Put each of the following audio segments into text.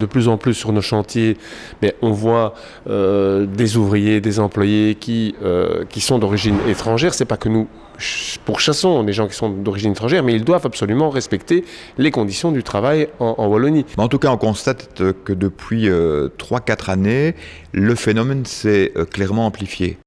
De plus en plus sur nos chantiers, mais on voit des ouvriers, des employés qui sont d'origine étrangère. C'est pas que nous pourchassons des gens qui sont d'origine étrangère, mais ils doivent absolument respecter les conditions du travail en Wallonie. En tout cas, on constate que depuis 3-4 années, le phénomène s'est clairement amplifié.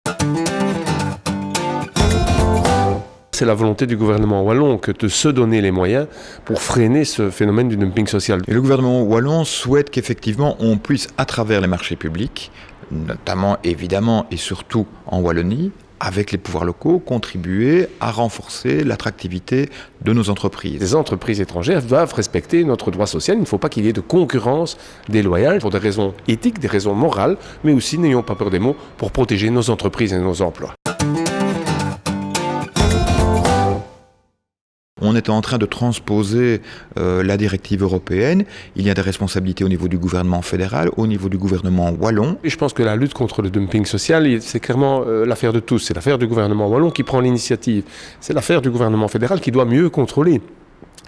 C'est la volonté du gouvernement wallon que de se donner les moyens pour freiner ce phénomène du dumping social. Et le gouvernement wallon souhaite qu'effectivement on puisse, à travers les marchés publics, notamment évidemment et surtout en Wallonie, avec les pouvoirs locaux, contribuer à renforcer l'attractivité de nos entreprises. Les entreprises étrangères doivent respecter notre droit social. Il ne faut pas qu'il y ait de concurrence déloyale pour des raisons éthiques, des raisons morales, mais aussi, n'ayons pas peur des mots, pour protéger nos entreprises et nos emplois. On est en train de transposer la directive européenne. Il y a des responsabilités au niveau du gouvernement fédéral, au niveau du gouvernement wallon. Et je pense que la lutte contre le dumping social, c'est clairement l'affaire de tous. C'est l'affaire du gouvernement wallon qui prend l'initiative. C'est l'affaire du gouvernement fédéral qui doit mieux contrôler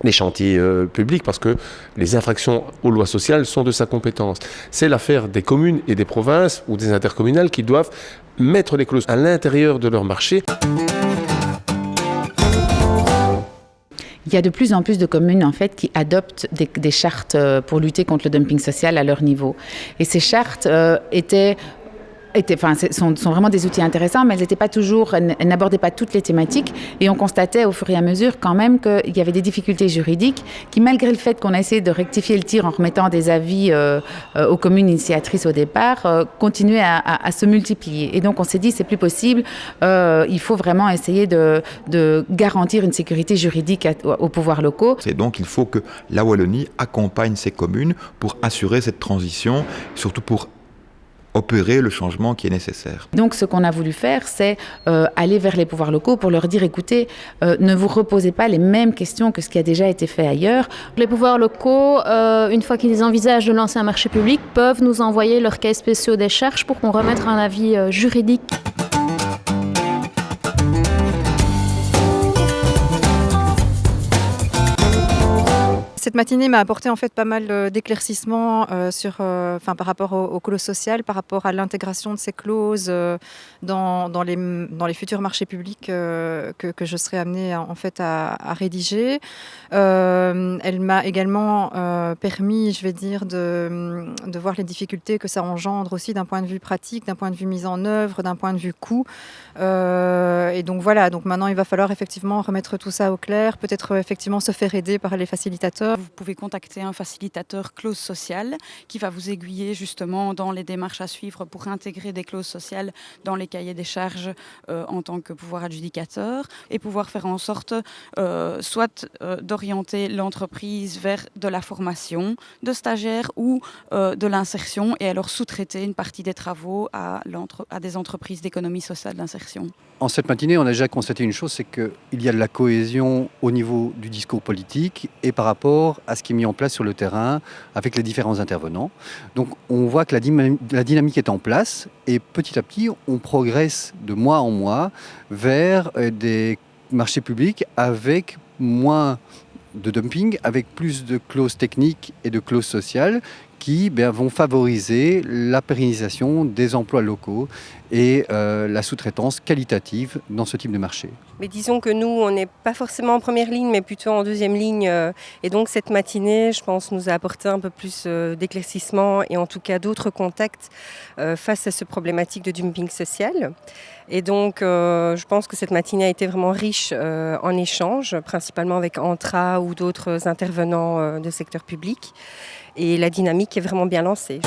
les chantiers publics parce que les infractions aux lois sociales sont de sa compétence. C'est l'affaire des communes et des provinces ou des intercommunales qui doivent mettre les clauses à l'intérieur de leur marché. Il y a de plus en plus de communes en fait qui adoptent des chartes pour lutter contre le dumping social à leur niveau. Et ces chartes sont vraiment des outils intéressants, mais elles n'abordaient pas toutes les thématiques. Et on constatait au fur et à mesure quand même qu'il y avait des difficultés juridiques qui, malgré le fait qu'on a essayé de rectifier le tir en remettant des avis aux communes initiatrices au départ, continuaient à se multiplier. Et donc on s'est dit, c'est plus possible, il faut vraiment essayer de garantir une sécurité juridique aux pouvoirs locaux. Et donc il faut que la Wallonie accompagne ces communes pour assurer cette transition, surtout pour opérer le changement qui est nécessaire. Donc ce qu'on a voulu faire, c'est aller vers les pouvoirs locaux pour leur dire, écoutez, ne vous reposez pas les mêmes questions que ce qui a déjà été fait ailleurs. Les pouvoirs locaux, une fois qu'ils envisagent de lancer un marché public, peuvent nous envoyer leurs cahiers spéciaux des charges pour qu'on remette un avis juridique. Cette matinée m'a apporté en fait pas mal d'éclaircissements par rapport aux clauses sociales, par rapport à l'intégration de ces clauses dans les futurs marchés publics que je serai amenée à rédiger. Elle m'a également permis, de voir les difficultés que ça engendre aussi d'un point de vue pratique, d'un point de vue mise en œuvre, d'un point de vue coût. Et donc voilà, donc maintenant il va falloir effectivement remettre tout ça au clair, peut-être effectivement se faire aider par les facilitateurs. Vous pouvez contacter un facilitateur clause sociale qui va vous aiguiller justement dans les démarches à suivre pour intégrer des clauses sociales dans les cahiers des charges en tant que pouvoir adjudicateur et pouvoir faire en sorte d'orienter l'entreprise vers de la formation de stagiaires ou de l'insertion et alors sous-traiter une partie des travaux à des entreprises d'économie sociale d'insertion. En cette matinée, on a déjà constaté une chose, c'est qu'il y a de la cohésion au niveau du discours politique et par rapport à ce qui est mis en place sur le terrain avec les différents intervenants. Donc on voit que la dynamique est en place et petit à petit, on progresse de mois en mois vers des marchés publics avec moins de dumping, avec plus de clauses techniques et de clauses sociales qui vont favoriser la pérennisation des emplois locaux et la sous-traitance qualitative dans ce type de marché. Mais disons que nous, on n'est pas forcément en première ligne, mais plutôt en deuxième ligne. Et donc cette matinée, je pense, nous a apporté un peu plus d'éclaircissement et en tout cas d'autres contacts face à ce problématique de dumping social. Et donc, je pense que cette matinée a été vraiment riche en échanges, principalement avec Antra ou d'autres intervenants de secteur public. Et la dynamique est vraiment bien lancée.